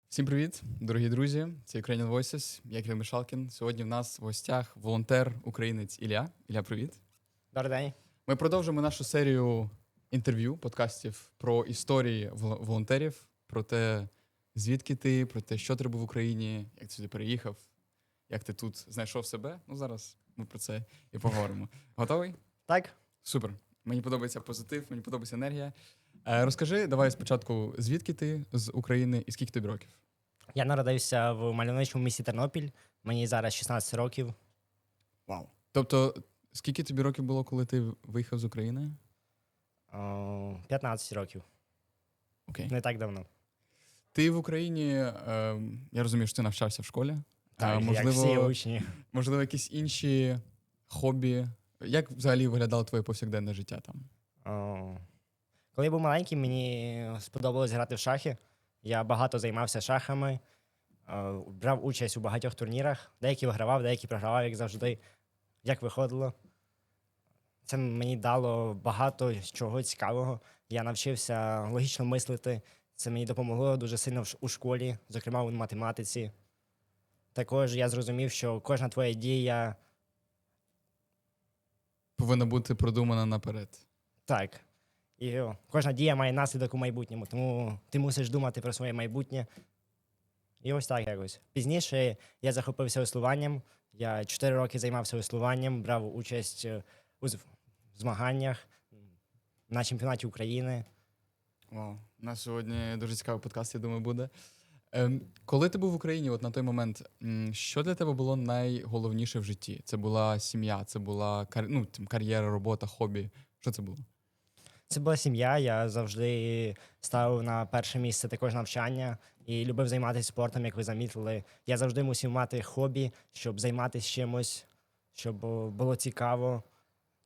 Всім привіт, дорогі друзі! Це Ukrainian Voices, я Кирил Мішалкін. Сьогодні в нас в гостях волонтер, українець Ілля. Ілля, привіт. Добрий день. Ми продовжуємо нашу серію інтерв'ю, подкастів про історії волонтерів, про те, звідки ти, про те, що ти робив в Україні, як ти сюди переїхав, як ти тут знайшов себе. Ну, зараз ми про це і поговоримо. Готовий? Так, Супер. Мені подобається позитив, мені подобається енергія. Розкажи, давай спочатку, звідки ти з України і скільки тобі років? я народився в мальовничому місті Тернопіль. Мені зараз 16 років. Вау. Тобто, скільки тобі років було, коли ти виїхав з України? 15 років. Окей. Не так давно. Ти в Україні, я розумію, що ти навчався в школі. Так, як всі учні. Можливо, якісь інші хобі. Як взагалі виглядало твоє повсякденне життя там? Коли я був маленький, мені сподобалось грати в шахи. Я багато займався шахами, брав участь у багатьох турнірах. Деякі вигравав, деякі програвав, як завжди. Як виходило. Це мені дало багато чого цікавого. Я навчився логічно мислити. Це мені допомогло дуже сильно у школі, зокрема у математиці. Також я зрозумів, що кожна твоя дія Повинна бути продумана наперед. так. І кожна дія має наслідок у майбутньому, тому ти мусиш думати про своє майбутнє. І ось так якось. Пізніше я захопився веслуванням. Я 4 роки займався веслуванням, брав участь у змаганнях на чемпіонаті України. Вау. У нас сьогодні дуже цікавий подкаст, я думаю, буде. Коли ти був в Україні, от на той момент, що для тебе було найголовніше в житті? Це була сім'я, це була кар'єра, робота, хобі. Що це було? Це була сім'я, я завжди ставив на перше місце також навчання і любив займатися спортом, як ви замітили. Я завжди мусив мати хобі, щоб займатися чимось, щоб було цікаво.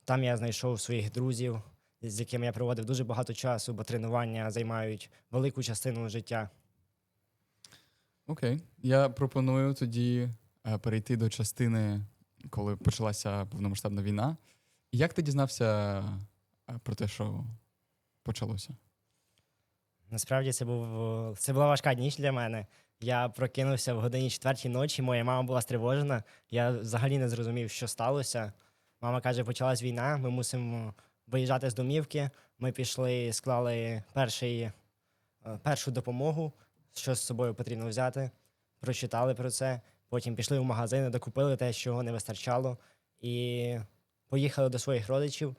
Там я знайшов своїх друзів, з якими я проводив дуже багато часу, бо тренування займають велику частину життя. Окей. Я пропоную тоді перейти до частини, коли почалася повномасштабна війна. Як ти дізнався про те, що почалося? Насправді це була важка ніч для мене. Я прокинувся в годині 4 ночі, моя мама була стривожена. Я взагалі не зрозумів, що сталося. Мама каже, почалась війна, ми мусимо виїжджати з домівки. Ми пішли, склали першу допомогу, що з собою потрібно взяти, прочитали про це. Потім пішли в магазини, докупили те, чого не вистачало. І поїхали до своїх родичів.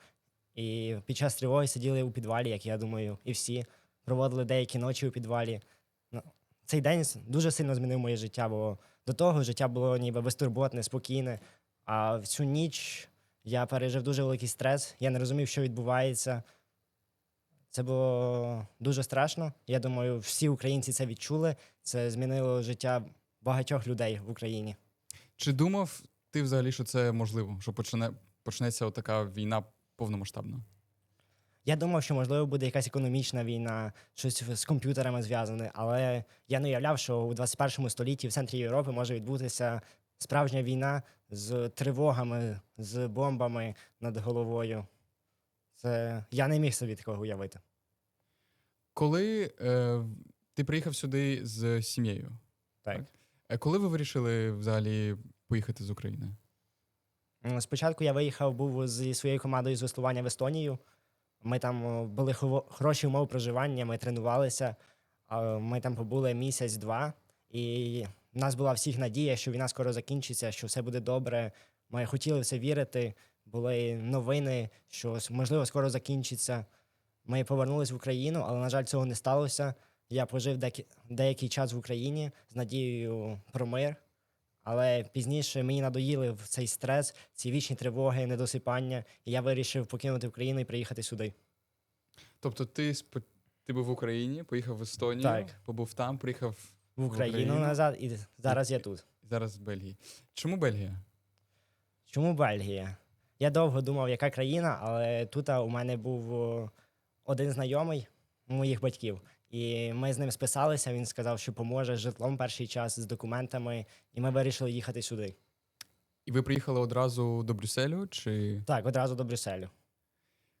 І під час тривоги сиділи у підвалі, як я думаю, і всі. Проводили деякі ночі у підвалі. Цей день дуже сильно змінив моє життя, бо до того життя було ніби безтурботне, спокійне. А в цю ніч я пережив дуже великий стрес, я не розумів, що відбувається. Це було дуже страшно. Я думаю, всі українці це відчули. Це змінило життя багатьох людей в Україні. Чи думав ти взагалі, що це можливо, що почнеться така війна повномасштабна? Я думав, що, можливо, буде якась економічна війна, щось з комп'ютерами зв'язане, але я не уявляв, що у 21 столітті в центрі Європи може відбутися справжня війна з тривогами, з бомбами над головою. Я не міг собі такого уявити. Коли ти приїхав сюди з сім'єю? Так. Коли ви вирішили взагалі поїхати з України? Спочатку я був зі своєю командою з веслування в Естонію. Ми там були хороші умови проживання, ми тренувалися. Ми там побули місяць-два. І в нас була всіх надія, що війна скоро закінчиться, що все буде добре. Ми хотіли в це вірити. Були новини, що, можливо, скоро закінчиться. Ми повернулись в Україну, але, на жаль, цього не сталося. Я пожив деякий час в Україні з надією про мир. Але пізніше мені надоїли в цей стрес, ці вічні тривоги, недосипання, і я вирішив покинути Україну і приїхати сюди. Тобто ти був в Україні, поїхав в Естонію, Так. Побув там, приїхав В Україну назад, і зараз я тут. Зараз в Бельгії. Чому Бельгія? Чому Бельгія? Я довго думав, яка країна, але тут у мене був один знайомий моїх батьків. І ми з ним списалися, він сказав, що поможе з житлом перший час, з документами, і ми вирішили їхати сюди. І ви приїхали одразу до Брюсселю? Чи Так, одразу до Брюсселю.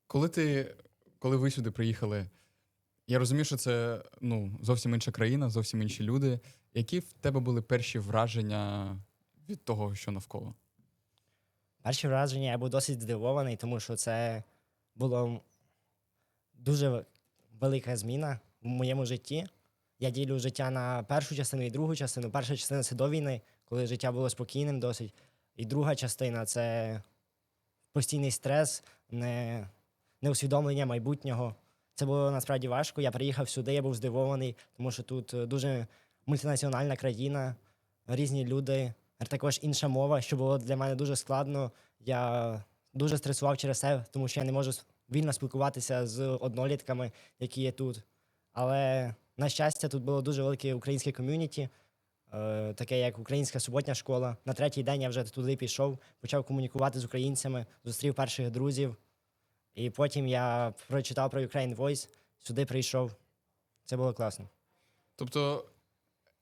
коли ви сюди приїхали, Я розумію, що це зовсім інша країна, зовсім інші люди. Які в тебе були перші враження від того, що навколо? Перші враження я був досить здивований, тому що це була дуже велика зміна в моєму житті. Я ділю життя на першу частину і другу частину. Перша частина це до війни, коли життя було спокійним досить. І друга частина це постійний стрес, неусвідомлення майбутнього. Це було насправді важко. Я приїхав сюди, я був здивований, тому що тут дуже мультинаціональна країна, різні люди, а також інша мова, що було для мене дуже складно. Я дуже стресував через це, тому що я не можу вільно спілкуватися з однолітками, які є тут. Але, на щастя, тут було дуже велике українське ком'юніті, таке як українська суботня школа. На третій день я вже туди пішов, почав комунікувати з українцями, зустрів перших друзів. І потім я прочитав про Ukraine Voice, сюди прийшов. Це було класно. Тобто,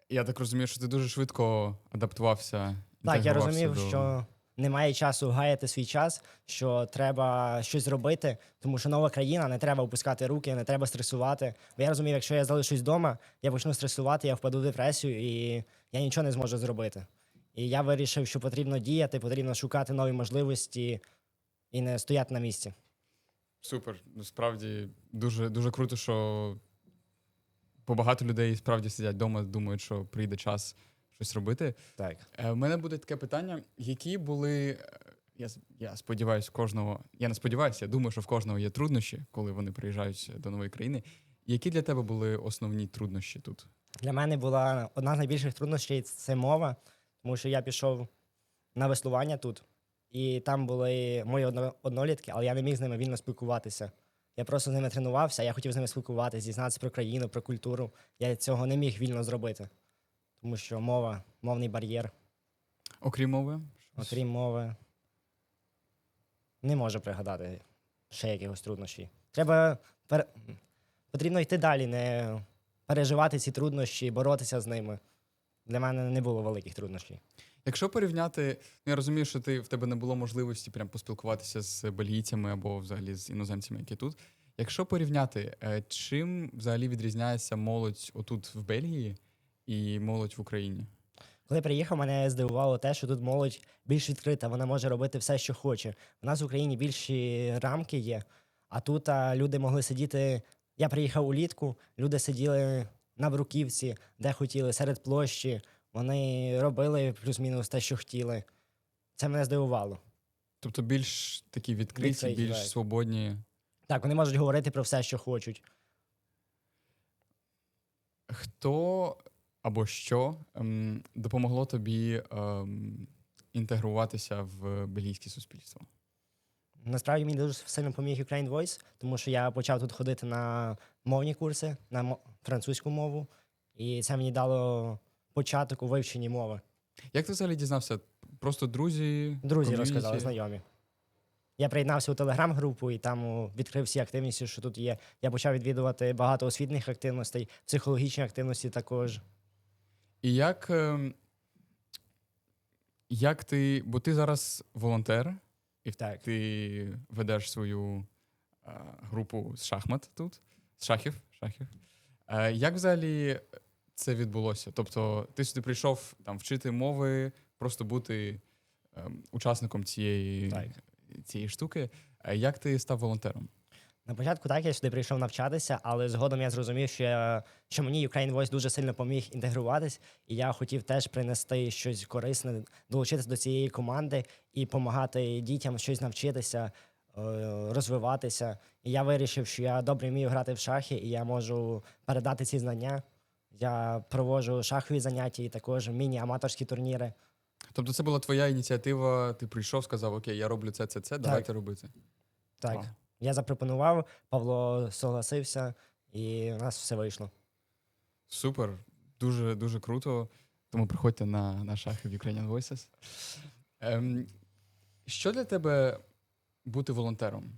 я так розумію, що ти дуже швидко адаптувався, Так, я інтегрувався розумів, що немає часу гаяти свій час, що треба щось робити, тому що нова країна, не треба опускати руки, не треба стресувати. Бо я розумів, якщо я залишусь вдома, я почну стресувати, я впаду в депресію і я нічого не зможу зробити. І я вирішив, що потрібно діяти, потрібно шукати нові можливості і не стояти на місці. Супер. Насправді дуже, дуже круто, що багато людей справді сидять вдома, думають, що прийде час щось робити. Так. У мене буде таке питання, які були, я сподіваюся, я не сподіваюся, я думаю, що в кожного є труднощі, коли вони приїжджають до нової країни. Які для тебе були основні труднощі тут? Для мене була одна з найбільших труднощів – це мова, тому що я пішов на веслування тут, і там були мої однолітки, але я не міг з ними вільно спілкуватися. Я просто з ними тренувався, я хотів з ними спілкуватися, дізнатися про країну, про культуру. Я цього не міг вільно зробити, тому що мова, мовний бар'єр. Окрім мови? Окрім мови, не можу пригадати ще якихось труднощів. Потрібно йти далі, не переживати ці труднощі, боротися з ними. Для мене не було великих труднощів. Якщо порівняти, я розумію, що в тебе не було можливості прям поспілкуватися з бельгійцями або взагалі з іноземцями, які тут. Якщо порівняти, чим взагалі відрізняється молодь отут в Бельгії і молодь в Україні? Коли я приїхав, мене здивувало те, що тут молодь більш відкрита, вона може робити все, що хоче. У нас в Україні більші рамки є, а тут люди могли сидіти. Я приїхав улітку, люди сиділи на бруківці, де хотіли, серед площі. Вони робили плюс-мінус те, що хотіли. Це мене здивувало. Тобто більш такі відкриті, більш так. свободні. Так, вони можуть говорити про все, що хочуть. Хто або що допомогло тобі інтегруватися в бельгійське суспільство? Насправді мені дуже сильно допоміг Ukraine Voice, тому що я почав тут ходити на мовні курси, на французьку мову, і це мені дало початок у вивченні мови. Як ти взагалі дізнався? Просто друзі? Друзі ком'юніті? розказали, знайомі. Я приєднався у телеграм-групу і там відкрив всі активності, що тут є. Я почав відвідувати багато освітніх активностей, психологічні активності також. І як ти, бо ти зараз волонтер, і Так. ти ведеш свою групу з шахмат тут, з шахів. Як взагалі це відбулося? Тобто ти сюди прийшов там вчити мови, просто бути учасником цієї штуки. Як ти став волонтером? На початку так, я сюди прийшов навчатися, але згодом я зрозумів, що мені Ukraine Voice дуже сильно поміг інтегруватись, і я хотів теж принести щось корисне, долучитися до цієї команди і допомагати дітям щось навчитися, розвиватися. І я вирішив, що я добре вмію грати в шахи, і я можу передати ці знання. Я проводжу шахові заняття і також міні-аматорські турніри. Тобто це була твоя ініціатива, ти прийшов, сказав, окей, я роблю це, давайте робити. Так. Вау. Я запропонував, Павло согласився, і у нас все вийшло. Супер, дуже, дуже круто. Тому приходьте на шахи в Ukrainian Voices. Що для тебе бути волонтером?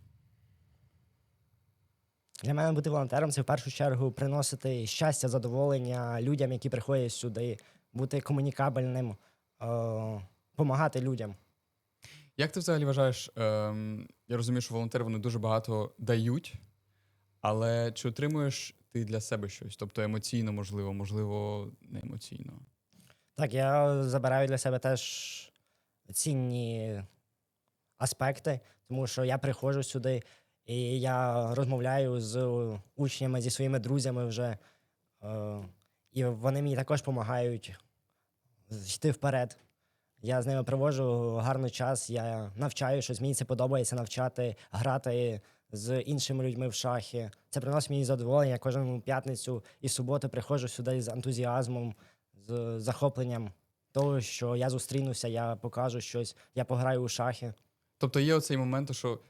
Для мене бути волонтером – це в першу чергу приносити щастя, задоволення людям, які приходять сюди, бути комунікабельним, допомагати людям. Як ти взагалі вважаєш, я розумію, що волонтери вони дуже багато дають, але чи отримуєш ти для себе щось? Тобто емоційно, можливо, не емоційно. Так, я забираю для себе теж цінні аспекти, тому що я приходжу сюди і я розмовляю з учнями, зі своїми друзями вже. І вони мені також допомагають йти вперед. Я з ними проводжу гарний час, я навчаю щось, мені це подобається навчати, грати з іншими людьми в шахи. Це приносить мені задоволення. Кожну п'ятницю і суботу приходжу сюди з ентузіазмом, з захопленням того, що я зустрінуся, я покажу щось, я пограю у шахи. Тобто є оцей момент, що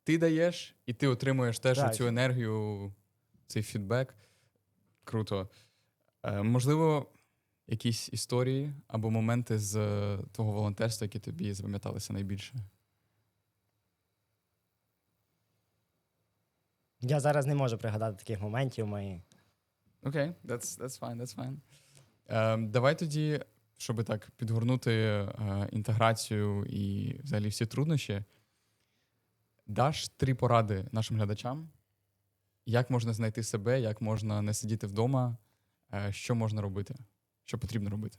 ти даєш, і ти отримуєш теж Так. цю енергію, цей фідбек. Круто. Можливо, якісь історії або моменти з твого волонтерства, які тобі запам'яталися найбільше? Я зараз не можу пригадати таких моментів. Окей, that's fine. Давай тоді, щоб так підгорнути інтеграцію і взагалі всі труднощі, даш 3 поради нашим глядачам, як можна знайти себе, як можна не сидіти вдома, що можна робити, що потрібно робити.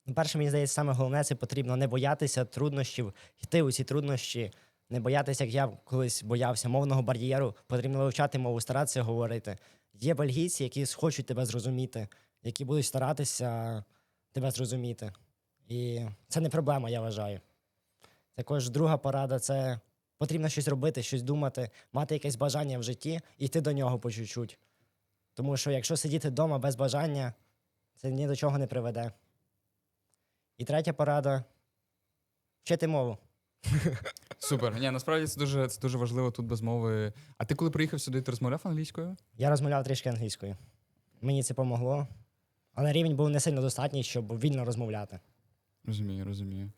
Ну, перше, мені здається, саме головне, це потрібно не боятися труднощів, йти у ці труднощі, не боятися, як я колись боявся мовного бар'єру, потрібно вивчати мову, старатися говорити. Є бельгійці, які хочуть тебе зрозуміти, які будуть старатися тебе зрозуміти. І це не проблема, я вважаю. Також друга порада – це потрібно щось робити, щось думати, мати якесь бажання в житті і йти до нього по чуть-чуть. Тому що якщо сидіти вдома без бажання, це ні до чого не приведе. І третя порада – вчити мову. Супер. Ні, насправді це дуже важливо тут без мови. А ти коли приїхав сюди, ти розмовляв англійською? Я розмовляв трішки англійською. Мені це помогло. Але рівень був не сильно достатній, щоб вільно розмовляти. Розумію.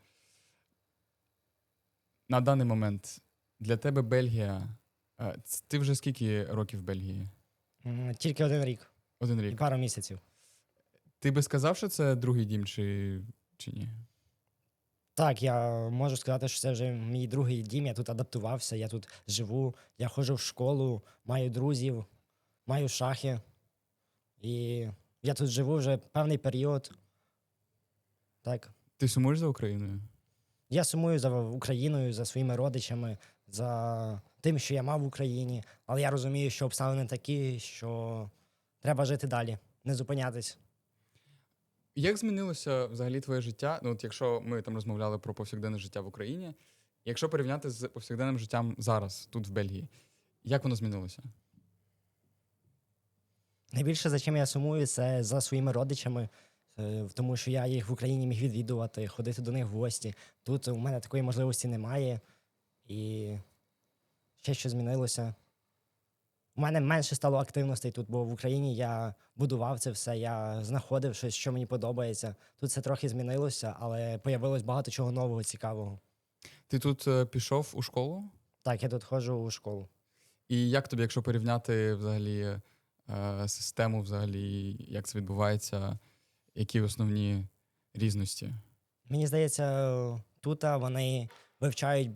На даний момент для тебе Бельгія. Ти вже скільки років в Бельгії? Тільки 1 рік 1 і рік. пару місяців. Ти би сказав, що це другий дім чи ні? Так, я можу сказати, що це вже мій другий дім, я тут адаптувався, я тут живу, я ходжу в школу, маю друзів, маю шахи. І я тут живу вже певний період. Так. Ти сумуєш за Україною? Я сумую за Україною, за своїми родичами, за тим, що я мав в Україні. Але я розумію, що обставини такі, що треба жити далі, не зупинятись. Як змінилося взагалі твоє життя? Ну, от якщо ми там розмовляли про повсякденне життя в Україні, якщо порівняти з повсякденним життям зараз, тут в Бельгії, як воно змінилося? Найбільше, за чим я сумую, це за своїми родичами, тому що я їх в Україні міг відвідувати, ходити до них в гості. Тут у мене такої можливості немає. І ще що змінилося. У мене менше стало активностей тут, бо в Україні я будував це все, я знаходив щось, що мені подобається. Тут це трохи змінилося, але появилось багато чого нового, цікавого. Ти тут пішов у школу? Так, я тут ходжу у школу. І як тобі, якщо порівняти взагалі систему, взагалі, як це відбувається, які основні різності? Мені здається, тут вони вивчають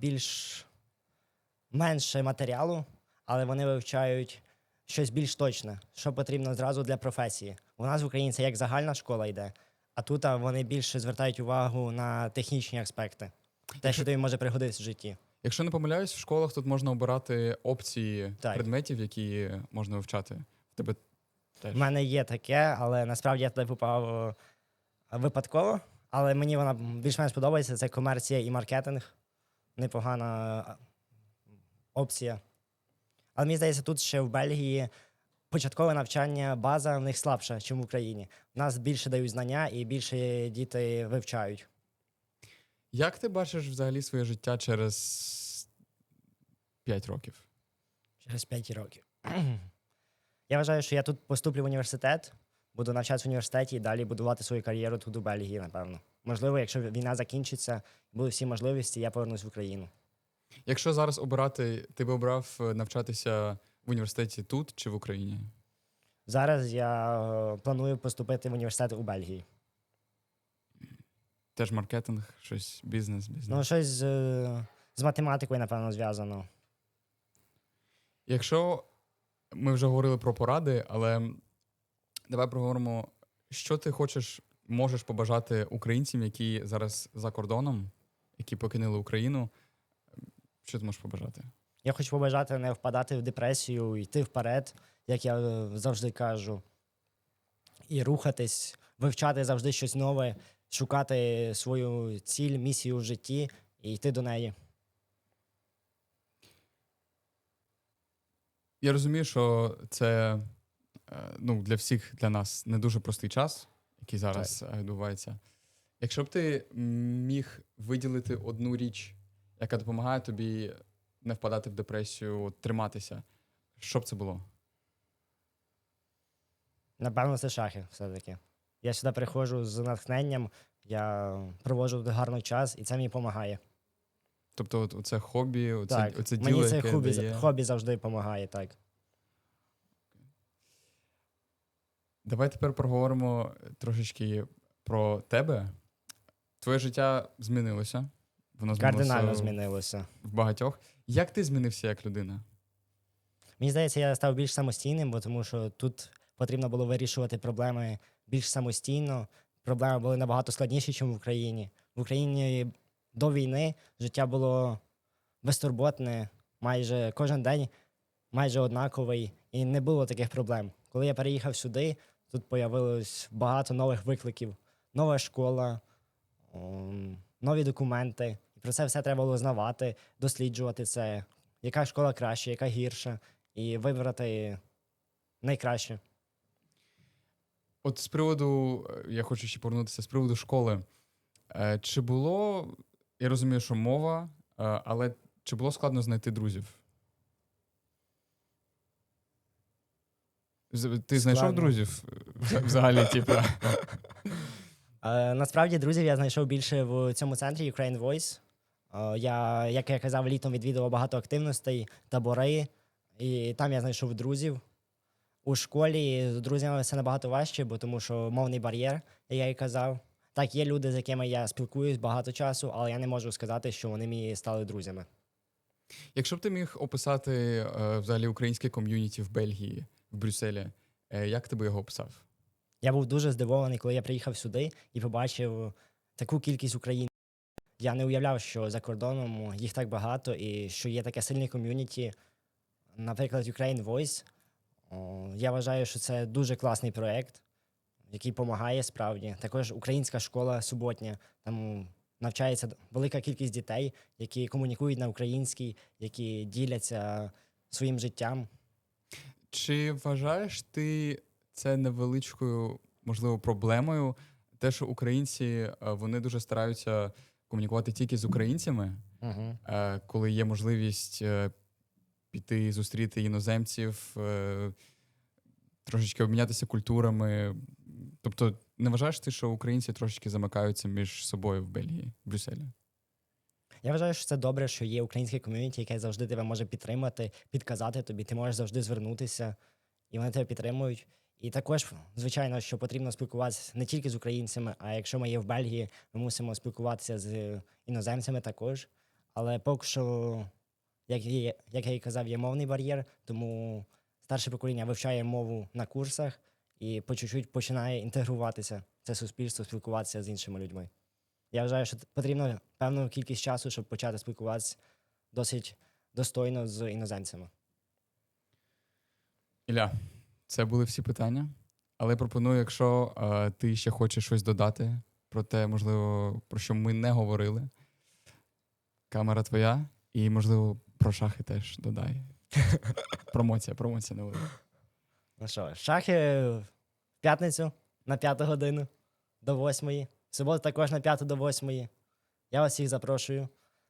менше матеріалу, але вони вивчають щось більш точне, що потрібно зразу для професії. У нас в Україні це як загальна школа йде, а тут вони більше звертають увагу на технічні аспекти. Те, що тобі може пригодитися в житті. Якщо не помиляюсь, в школах тут можна обирати опції Так. предметів, які можна вивчати. В тебе теж. У мене є таке, але насправді я туди попав випадково. Але мені вона більш-менш подобається. Це комерція і маркетинг. Непогана опція. Але мені здається, тут ще в Бельгії початкове навчання, база в них слабша, ніж в Україні. У нас більше дають знання і більше діти вивчають. Як ти бачиш взагалі своє життя через 5 років? Через 5 років. Я вважаю, що я тут поступлю в університет, буду навчатися в університеті і далі будувати свою кар'єру тут у Бельгії, напевно. Можливо, якщо війна закінчиться, будуть всі можливості, я повернусь в Україну. Якщо зараз обирати, ти би обрав навчатися в університеті тут чи в Україні? Зараз я планую поступити в університет у Бельгії. Теж маркетинг, щось бізнес. Ну, щось з математикою, напевно, зв'язано. Якщо Ми вже говорили про поради, але давай проговоримо, що ти можеш побажати українцям, які зараз за кордоном, які покинули Україну. Що ти можеш побажати? Я хочу побажати не впадати в депресію, йти вперед, як я завжди кажу, і рухатись, вивчати завжди щось нове, шукати свою ціль, місію в житті і йти до неї. Я розумію, що це для всіх, для нас не дуже простий час, який зараз відбувається. Якщо б ти міг виділити одну річ, яка допомагає тобі не впадати в депресію, триматися, що б це було? Напевно, це шахи все-таки. Я сюди приходжу з натхненням, я проводжу гарний час, і це мені допомагає. Тобто оце хобі, Так, оце мені діло, це яке дає... хобі завжди допомагає, так. Давай тепер проговоримо трошечки про тебе. Твоє життя змінилося. Воно Кардинально змінилося. в багатьох. Як ти змінився як людина? Мені здається, я став більш самостійним, бо тому що тут потрібно було вирішувати проблеми більш самостійно. Проблеми були набагато складніші, ніж в Україні. В Україні до війни життя було безтурботне, майже кожен день майже однаковий, і не було таких проблем. Коли я переїхав сюди, тут появилось багато нових викликів. Нова школа, нові документи. І про це все треба було знавати, досліджувати це, яка школа краща, яка гірша, і вибрати найкраще. От з приводу, я хочу ще повернутися, з приводу школи. Чи було, я розумію, що мова, але чи було складно знайти друзів? Ти знайшов друзів взагалі, типу? Насправді, друзів я знайшов більше в цьому центрі Ukraine Voice. Як я казав, літом відвідував багато активностей, табори, і там я знайшов друзів. У школі з друзями все набагато важче, бо тому що мовний бар'єр, як я і казав. Так, є люди, з якими я спілкуюсь багато часу, але я не можу сказати, що вони мені стали друзями. Якщо б ти міг описати взагалі українське ком'юніті в Бельгії, в Брюсселі, як ти би його описав? Я був дуже здивований, коли я приїхав сюди і побачив таку кількість українців. Я не уявляв, що за кордоном їх так багато і що є таке сильне ком'юніті. Наприклад, Ukraine Voice. Я вважаю, що це дуже класний проєкт, який допомагає справді. Також українська школа суботня. Там навчається велика кількість дітей, які комунікують на українській, які діляться своїм життям. Чи вважаєш ти це невеличкою, можливо, проблемою? Те, що українці, вони дуже стараються комунікувати тільки з українцями, коли є можливість піти зустріти іноземців, трошечки обмінятися культурами. Тобто, не вважаєш ти, що українці трошечки замикаються між собою в Бельгії, в Брюсселі? Я вважаю, що це добре, що є українське ком'юніті, яке завжди тебе може підтримати, підказати тобі. Ти можеш завжди звернутися, і вони тебе підтримують. І також, звичайно, що потрібно спілкуватися не тільки з українцями, а якщо ми є в Бельгії, ми мусимо спілкуватися з іноземцями також. Але поки що, як я і казав, є мовний бар'єр, тому старше покоління вивчає мову на курсах і по чуть-чуть починає інтегруватися в це суспільство, спілкуватися з іншими людьми. Я вважаю, що потрібно певну кількість часу, щоб почати спілкуватися досить достойно з іноземцями. Ілля, це були всі питання, але пропоную, якщо ти ще хочеш щось додати про те, можливо, про що ми не говорили. Камера твоя, і, можливо, про шахи теж додай. Промоція невелика. Ну що, шахи в п'ятницю на 5 годину до 8. В суботу також на 5 до 8. Я вас всіх запрошую.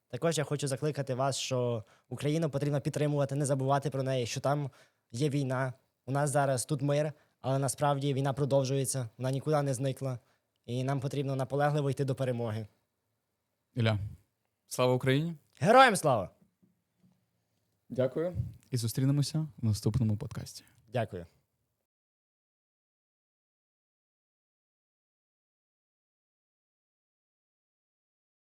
Також я хочу закликати вас, що Україну потрібно підтримувати, не забувати про неї, що там є війна. У нас зараз тут мир, але насправді війна продовжується, вона нікуди не зникла. І нам потрібно наполегливо йти до перемоги. Ілля, слава Україні! Героям слава! Дякую. І зустрінемося в наступному подкасті. Дякую.